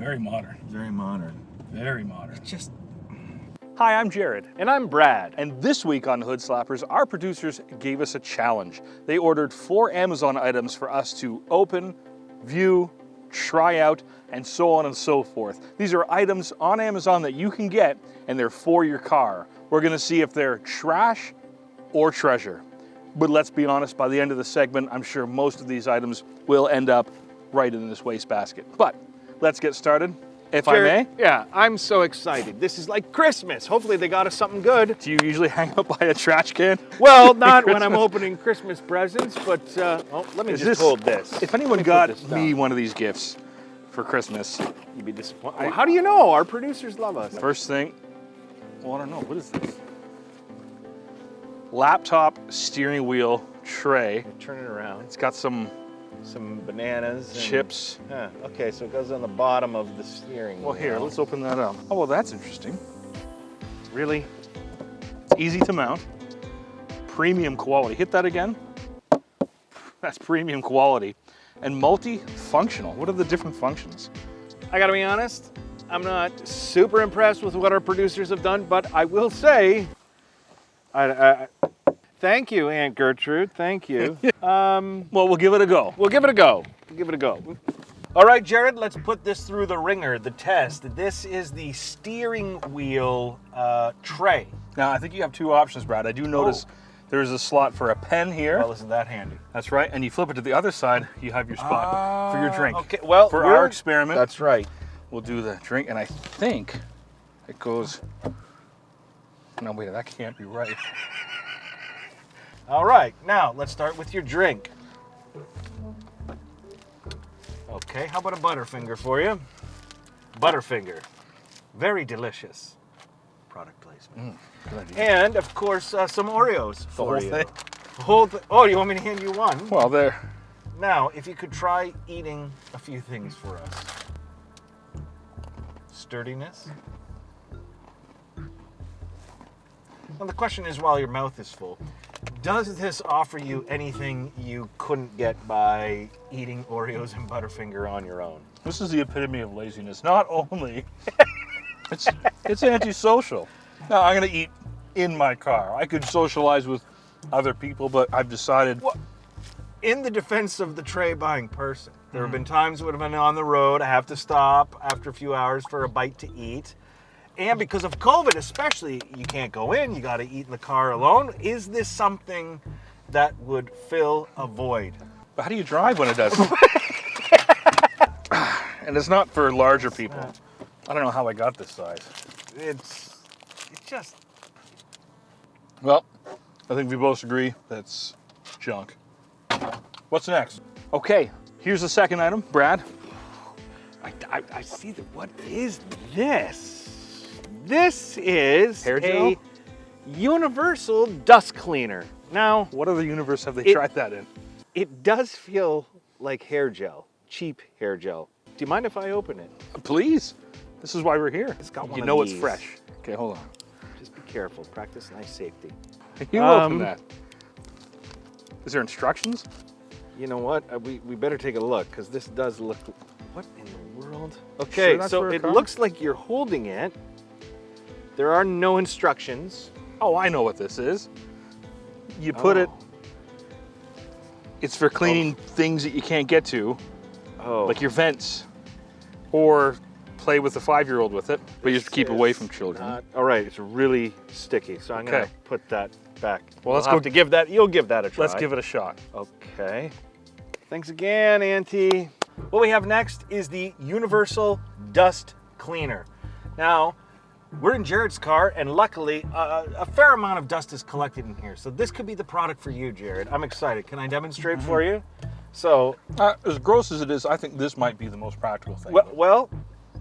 Very modern. Very modern. Very modern. It's just... Hi, I'm Jared. And I'm Brad. And this week on Hood Slappers, our producers gave us a challenge. They ordered 4 Amazon items for us to open, view, try out, and so on and so forth. These are items on Amazon that you can get, and they're for your car. We're gonna see if they're trash or treasure. But let's be honest, by the end of the segment, I'm sure most of these items will end up right in this wastebasket. But let's get started, if Jared, I may. Yeah, I'm so excited. This is like Christmas. Hopefully they got us something good. Do you usually hang out by a trash can? Well, not when I'm opening Christmas presents, but let me Is just this- hold this. If anyone Let me got put this me down. one of these gifts for Christmas, You'd be disappointed. Well, how do you know? Our producers love us. first thing, well, I don't know, what is this? Laptop steering wheel tray. Turn it around. It's got some Some bananas. And, chips. Yeah, okay, so it goes on the bottom of the steering Well, here, wheel. let's open that up. Oh, well, that's interesting. Really? Easy to mount. Premium quality. Hit that again. That's premium quality. And multi-functional. What are the different functions? I gotta be honest, I'm not super impressed with what our producers have done, but I will say, thank you, Aunt Gertrude, thank you. Well, we'll give it a go. We'll give it a go. We'll give it a go. All right, Jared, let's put this through the ringer, the test. This is the steering wheel tray. Now, I think you have 2 options, Brad. I do notice there's a slot for a pen here. Well, isn't that handy? That's right. And you flip it to the other side, you have your spot for your drink. Okay, well, For our experiment, That's right. we'll do the drink, and I think it goes. No, wait, that can't be right. All right, now let's start with your drink. Okay, how about a Butterfinger for you? Butterfinger, very delicious. Product placement. Good idea. And of course, some Oreos The for whole you. thing? Whole thing. Oh, you want me to hand you one? Well, there. Now, if you could try eating a few things for us. Sturdiness. Well, the question is, while your mouth is full, does this offer you anything you couldn't get by eating Oreos and Butterfinger on your own? This is the epitome of laziness. Not only it's antisocial. Now I'm gonna eat in my car. I could socialize with other people, but I've decided. Well, in the defense of the tray buying person, there have been times when I've been on the road, I have to stop after a few hours for a bite to eat. And because of COVID especially, you can't go in, you gotta eat in the car alone. Is this something that would fill a void? But how do you drive when it does? And it's not for larger people. I don't know how I got this size. It's just, Well, I think we both agree that's junk. What's next? Okay, here's the second item, Brad. I see that. What is this? This is Hair a gel? universal dust cleaner. Now, What other universe have they It- tried that in? it does feel like hair gel, cheap hair gel. Do you mind if I open it? Please. This is why we're here. It's got one You of know it's these. fresh. Okay, hold on. Just be careful. Practice nice safety. You open that. Is there instructions? You know what? We better take a look because this does look. What in the world? Sure Okay, that's so for a it car? looks like you're holding it. There are no instructions. Oh, I know what this is. You put it, it's for cleaning things that you can't get to, Oh, like your vents, or play with a 5-year-old with it, but you have to this keep away is from children. not- all right, it's really sticky, so I'm gonna Okay. put that back. Well, let's We'll have go- to give that. You'll give that a try. Let's give it a shot. Okay. Thanks again, Auntie. What we have next is the Universal Dust Cleaner. Now, we're in Jared's car, and luckily, a fair amount of dust is collected in here. So this could be the product for you, Jared. I'm excited. Can I demonstrate for you? So, As gross as it is, I think this might be the most practical thing. well,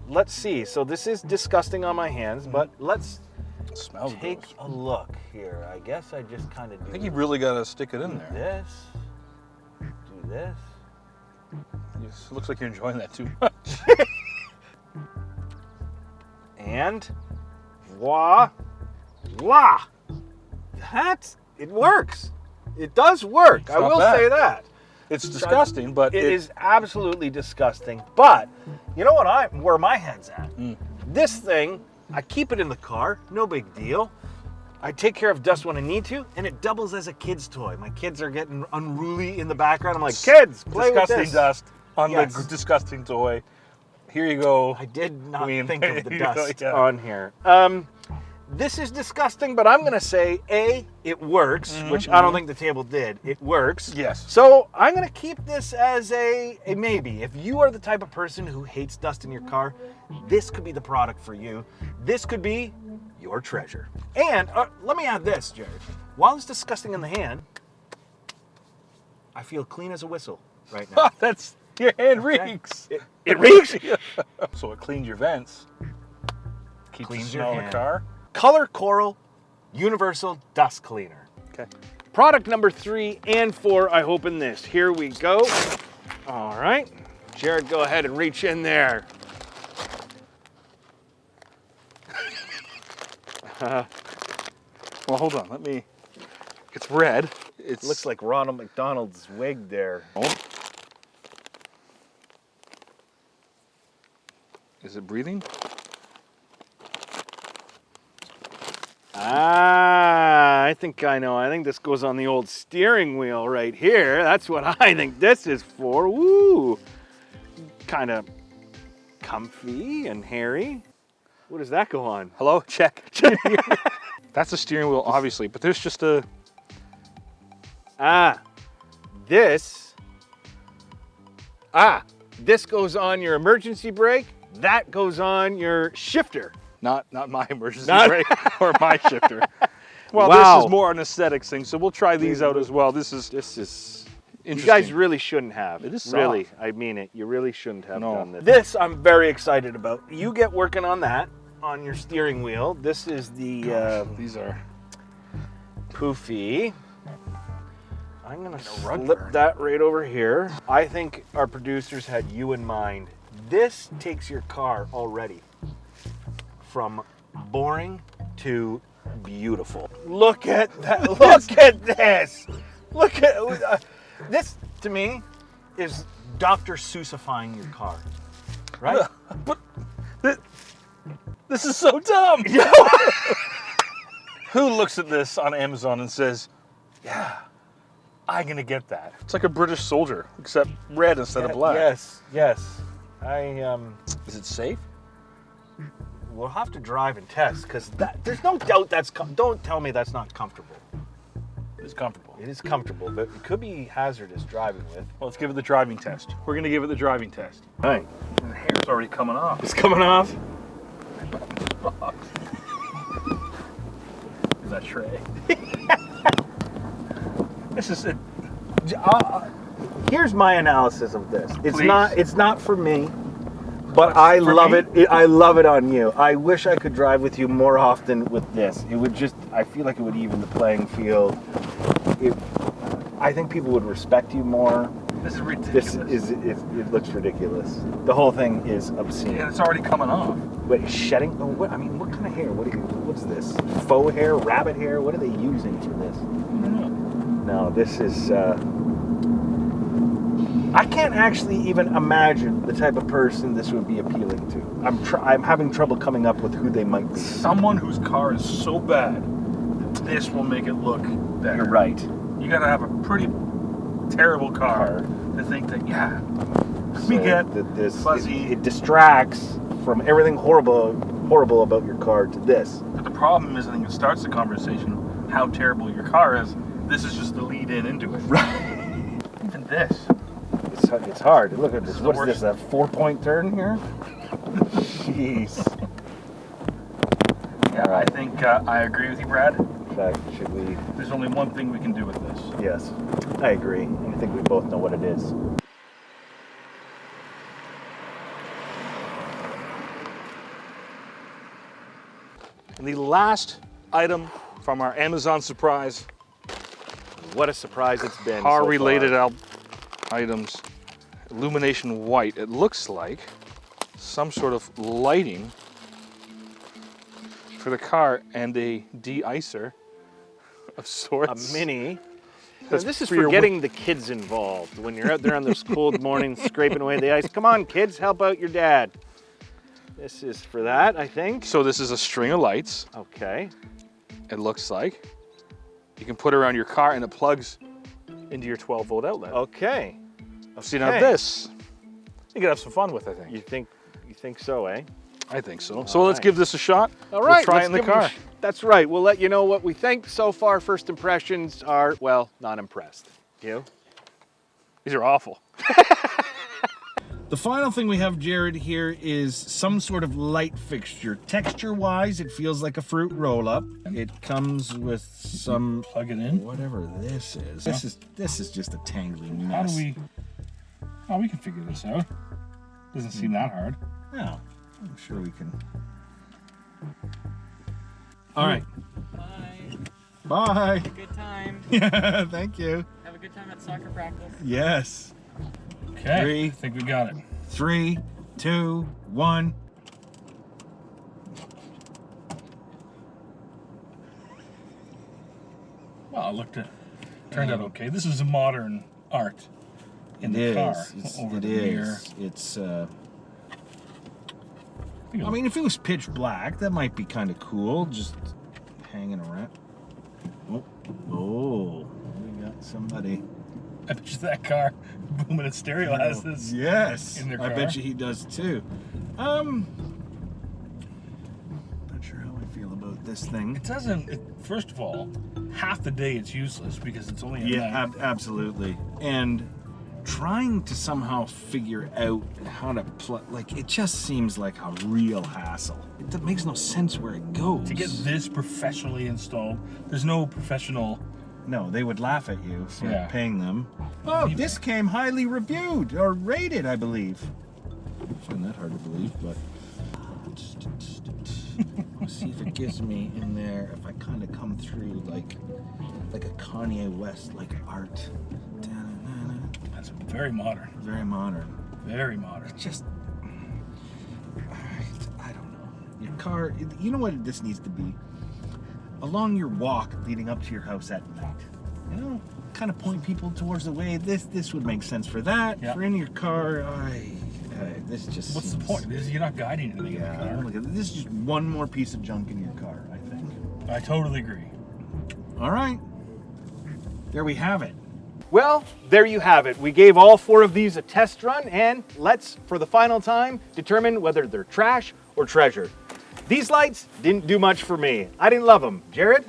let's see. So this is disgusting on my hands, but let's It smells take gross. a look here. I guess I just kind of do I think you really got to stick it in there. this, do this. Yes, it looks like you're enjoying that too much. And voila. It works. It does work. I not will bad. say that. It's disgusting, but it is absolutely disgusting. But you know what? Where my head's at. This thing, I keep it in the car. No big deal. I take care of dust when I need to, and it doubles as a kid's toy. My kids are getting unruly in the background. I'm like, kids, play with disgusting this. dust on Yes. the disgusting toy. Here you go. I did not Queen. think of the You know, dust yeah. on here. This is disgusting, but I'm going to say, A, it works, which I don't think the table did. It works. Yes. So I'm going to keep this as a maybe. If you are the type of person who hates dust in your car, this could be the product for you. This could be your treasure. And let me add this, Jared. While it's disgusting in the hand, I feel clean as a whistle right now. That's your hand Okay. reeks. It reeks. So it cleans your vents. Keeps Cleans the your smell in the hand. car. Color Coral Universal Dust Cleaner. Okay. Product number 3 and 4, I hope in this. Here we go. All right. Jared, go ahead and reach in there. Well, hold on. Let me. It's red. It Looks like Ronald McDonald's wig there. Oh. Is it breathing? Ah, I think I know. I think this goes on the old steering wheel right here. That's what I think this is for. Woo! Kind of comfy and hairy. What does that go on? Hello? Check. That's a steering wheel, obviously, but there's just a. This goes on your emergency brake. That goes on your shifter. Not my emergency Not- brake or my shifter. Well, Wow. this is more an aesthetics thing, so we'll try these out as well. This is This is. You interesting. guys really shouldn't have. It is really. soft. I mean it. You really shouldn't have No. done this. This I'm very excited about. You get working on that on your steering wheel. This is the These are. poofy. I'm gonna rug slip burn. that right over here. I think our producers had you in mind. This takes your car already from boring to beautiful. Look at that! Look at this! Look at this. To me, is Dr. Seussifying your car, right? But this is so dumb. Who looks at this on Amazon and says, "Yeah, I'm gonna get that"? It's like a British soldier, except red instead of black. Yes, yes. Is it safe? We'll have to drive and test because there's no doubt don't tell me that's not comfortable. It's comfortable. It is comfortable, but it could be hazardous driving with. Well, let's give it the driving test. We're gonna give it the driving test. Right. The hair's already coming off. It's coming off. Is that tray? This is it. Here's my analysis of this. It's Please. It's not for me, but I for love me? it. I love it on you. I wish I could drive with you more often with this. It would just. I feel like it would even the playing field. I think people would respect you more. This is ridiculous. It looks ridiculous. The whole thing is obscene. And it's already coming off. Wait, shedding? Oh, what? I mean, what kind of hair? What's this? Faux hair? Rabbit hair? What are they using for this? No, this is. I can't actually even imagine the type of person this would be appealing to. I'm having trouble coming up with who they might be. Someone whose car is so bad that this will make it look better. You're right. You gotta have a pretty terrible car to think that, yeah, we get this. fuzzy. It distracts from everything horrible about your car to this. But the problem is, I think it starts the conversation how terrible your car is. This is just the lead in into it. Right. Even this. It's hard. Look at This this. is the What is this? A 4-point turn here? Jeez. Yeah, I think I agree with you, Brad. In fact, should we? There's only one thing we can do with this. Yes, I agree. And I think we both know what it is. And the last item from our Amazon surprise, What a surprise it's been. car-related items, illumination white. It looks like some sort of lighting for the car and a de-icer of sorts. A mini. That's this is for your for getting the kids involved. When you're out there on those cold mornings scraping away the ice. Come on, kids, help out your dad. This is for that, I think. So this is a string of lights. Okay. It looks like. You can put it around your car and it plugs into your 12-volt outlet. Okay. So now this, you can have some fun with, I think. You think so, eh? I think so. So let's give this a shot. All right, We'll try let's it in the give it a car. That's right. We'll let you know what we think. So far, first impressions are, well, not impressed. You? These are awful. The final thing we have, Jared, here is some sort of light fixture. Texture-wise, it feels like a fruit roll-up. It comes with some Plug it in. whatever this is. This is just a tangly mess. How do we... Oh, we can figure this out. Doesn't seem that hard. No, I'm sure we can. All right. Bye. Bye. Good time. Yeah, thank you. Have a good time at soccer practice. Yes. Okay, I think we got it. 3, 2, 1. Well, turned out okay. This is a modern art in the car. Over the mirror. It's I mean, if it was pitch black, that might be kind of cool, just hanging around. Oh, we got somebody. I bet you that car, booming its stereo, has this. Yes, in their I car. bet you he does too. Not sure how I feel about this thing. It doesn't. First of all, half the day it's useless because it's only at night. Absolutely. And trying to somehow figure out how to like, it just seems like a real hassle. It makes no sense where it goes. To get this professionally installed, there's no professional. No, they would laugh at you for Yeah. paying them. Oh, this came highly reviewed or rated, I believe. I find that hard to believe, but let's see if it gives me in there, if I kind of come through like a Kanye West like art. That's very modern. Very modern. Very modern. Just, I don't know. Your car, you know what this needs to be? Along your walk leading up to your house at night. You know, kind of point people towards the way. This would make sense for that. Yeah. For in your car, this just What's the seems- point? You're not guiding anything in the Yeah, car. look at this is just one more piece of junk in your car, I think. I totally agree. All right. There we have it. Well, there you have it. We gave all 4 of these a test run, and let's, for the final time, determine whether they're trash or treasure. These lights didn't do much for me. I didn't love them. Jared?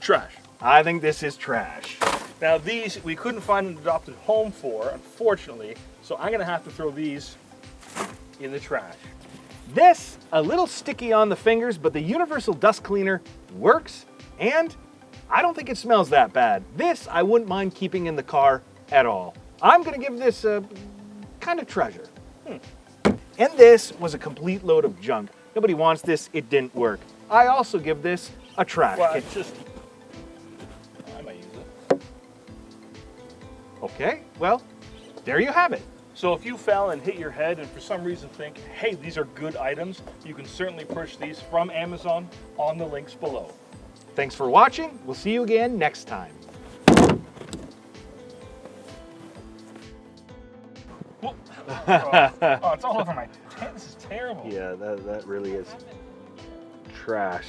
Trash. I think this is trash. Now these we couldn't find an adopted home for, unfortunately. So I'm gonna have to throw these in the trash. This, a little sticky on the fingers, but the Universal Dust Cleaner works, and I don't think it smells that bad. This, I wouldn't mind keeping in the car at all. I'm gonna give this a kind of treasure. And this was a complete load of junk. Nobody wants this, it didn't work. I also give this a trash. Well, kit. it's just I might use it. Okay, well, there you have it. So if you fell and hit your head and for some reason think, hey, these are good items, you can certainly purchase these from Amazon on the links below. Thanks for watching. We'll see you again next time. Oh, it's all over my tent. This is terrible. Yeah, that really is trash.